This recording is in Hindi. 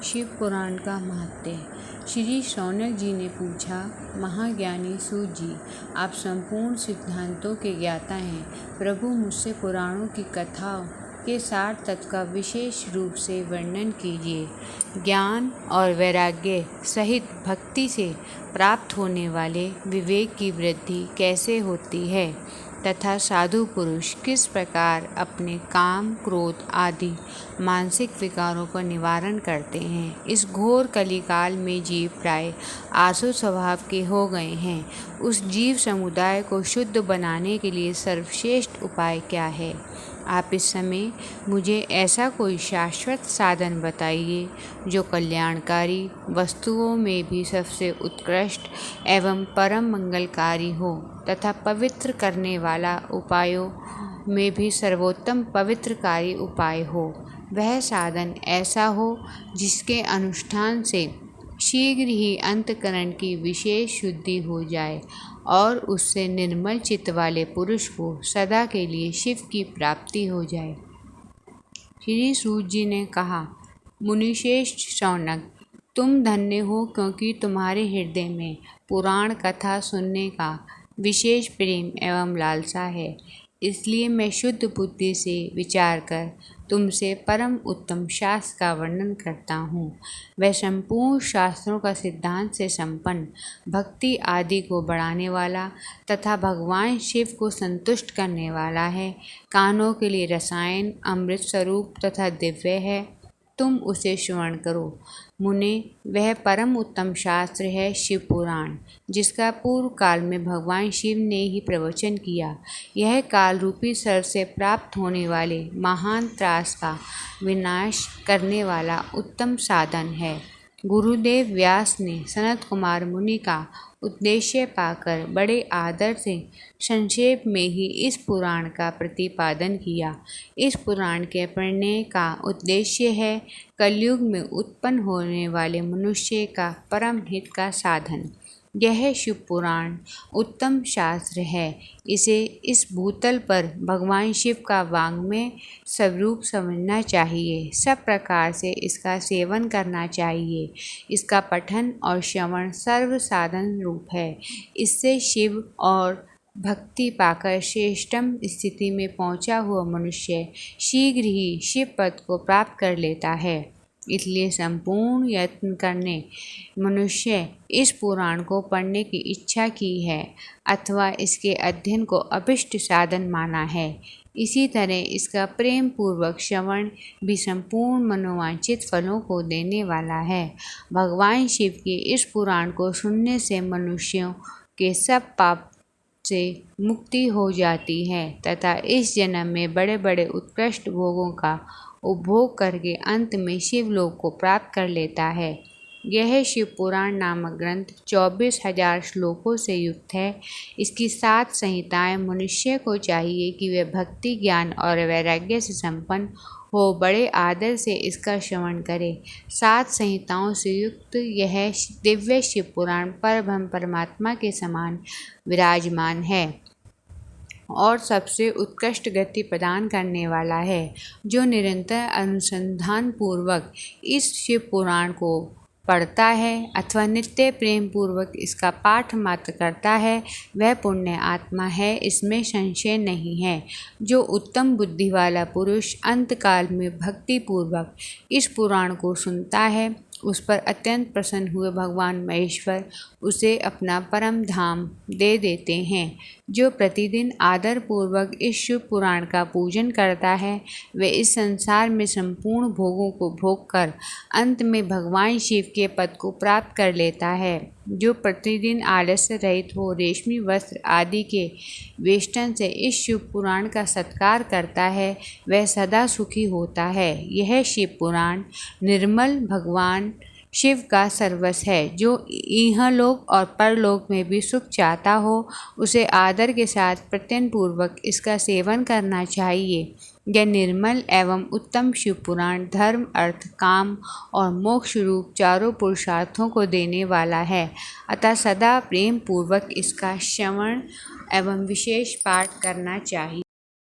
शिव पुराण का महत्व। श्री शौनक जी ने पूछा, महाज्ञानी सूत जी, आप संपूर्ण सिद्धांतों के ज्ञाता हैं। प्रभु, मुझसे पुराणों की कथाओं के सार तत्व का विशेष रूप से वर्णन कीजिए। ज्ञान और वैराग्य सहित भक्ति से प्राप्त होने वाले विवेक की वृद्धि कैसे होती है तथा साधु पुरुष किस प्रकार अपने काम, क्रोध आदि मानसिक विकारों का निवारण करते हैं। इस घोर कलिकाल में जीव प्राय आसुर स्वभाव के हो गए हैं। उस जीव समुदाय को शुद्ध बनाने के लिए सर्वश्रेष्ठ उपाय क्या है? आप इस समय मुझे ऐसा कोई शाश्वत साधन बताइए जो कल्याणकारी वस्तुओं में भी सबसे उत्कृष्ट एवं परम मंगलकारी हो तथा पवित्र करने वाला उपायों में भी सर्वोत्तम पवित्रकारी उपाय हो। वह साधन ऐसा हो जिसके अनुष्ठान से शीघ्र ही अंतःकरण की विशेष शुद्धि हो जाए और उससे निर्मल चित्त वाले पुरुष को सदा के लिए शिव की प्राप्ति हो जाए। श्री सूत जी ने कहा, मुनिश्रेष्ठ शौनक, तुम धन्य हो क्योंकि तुम्हारे हृदय में पुराण कथा सुनने का विशेष प्रेम एवं लालसा है। इसलिए मैं शुद्ध बुद्धि से विचार कर तुमसे परम उत्तम शास्त्र का वर्णन करता हूँ। वह संपूर्ण शास्त्रों का सिद्धांत से संपन्न, भक्ति आदि को बढ़ाने वाला तथा भगवान शिव को संतुष्ट करने वाला है। कानों के लिए रसायन, अमृत स्वरूप तथा दिव्य है। तुम उसे श्रवण करो। मुने, वह परम उत्तम शास्त्र है शिव पुराण, जिसका पूर्व काल में भगवान शिव ने ही प्रवचन किया। यह काल रूपी सर से प्राप्त होने वाले महान त्रास का विनाश करने वाला उत्तम साधन है। गुरुदेव व्यास ने सनत कुमार मुनि का उद्देश्य पाकर बड़े आदर से संक्षेप में ही इस पुराण का प्रतिपादन किया। इस पुराण के पढ़ने का उद्देश्य है कलयुग में उत्पन्न होने वाले मनुष्य का परम हित का साधन। यह शिव पुराण उत्तम शास्त्र है। इसे इस भूतल पर भगवान शिव का वाङ्मय स्वरूप समझना चाहिए। सब प्रकार से इसका सेवन करना चाहिए। इसका पठन और श्रवण सर्व साधन रूप है। इससे शिव और भक्ति पाकर श्रेष्ठतम स्थिति में पहुंचा हुआ मनुष्य शीघ्र ही शिव पद को प्राप्त कर लेता है। इसलिए संपूर्ण यत्न करने मनुष्य इस पुराण को पढ़ने की इच्छा की है अथवा इसके अध्ययन को अभिष्ट साधन माना है। इसी तरह इसका प्रेम पूर्वक श्रवण भी संपूर्ण मनोवांछित फलों को देने वाला है। भगवान शिव के इस पुराण को सुनने से मनुष्यों के सब पाप से मुक्ति हो जाती है तथा इस जन्म में बड़े बड़े उत्कृष्ट भोगों का उपभोग करके अंत में शिवलोक को प्राप्त कर लेता है। यह शिव पुराण नामक ग्रंथ 24,000 श्लोकों से युक्त है। इसकी 7 संहिताएं मनुष्य को चाहिए कि वह भक्ति, ज्ञान और वैराग्य से संपन्न हो बड़े आदर से इसका श्रवण करे। 7 संहिताओं से युक्त यह दिव्य शिव पुराण परब्रह्म परमात्मा के समान विराजमान है और सबसे उत्कृष्ट गति प्रदान करने वाला है। जो निरंतर अनुसंधान पूर्वक इस शिव पुराण को पढ़ता है अथवा नित्य प्रेम पूर्वक इसका पाठ मात्र करता है, वह पुण्य आत्मा है, इसमें संशय नहीं है। जो उत्तम बुद्धि वाला पुरुष अंतकाल में भक्ति पूर्वक इस पुराण को सुनता है, उस पर अत्यंत प्रसन्न हुए भगवान महेश्वर उसे अपना परम धाम दे देते हैं। जो प्रतिदिन आदर पूर्वक इस शिव पुराण का पूजन करता है, वह इस संसार में संपूर्ण भोगों को भोग कर अंत में भगवान शिव के पद को प्राप्त कर लेता है। जो प्रतिदिन आलस्य रहित हो रेशमी वस्त्र आदि के वेष्टन से इस शिव पुराण का सत्कार करता है, वह सदा सुखी होता है। यह शिव पुराण निर्मल भगवान शिव का सर्वस्व है। जो इहलोक और परलोक में भी सुख चाहता हो, उसे आदर के साथ प्रयत्न पूर्वक इसका सेवन करना चाहिए। यह निर्मल एवं उत्तम शिव पुराण धर्म, अर्थ, काम और मोक्ष रूप चारों पुरुषार्थों को देने वाला है। अतः सदा प्रेम पूर्वक इसका श्रवण एवं विशेष पाठ करना चाहिए।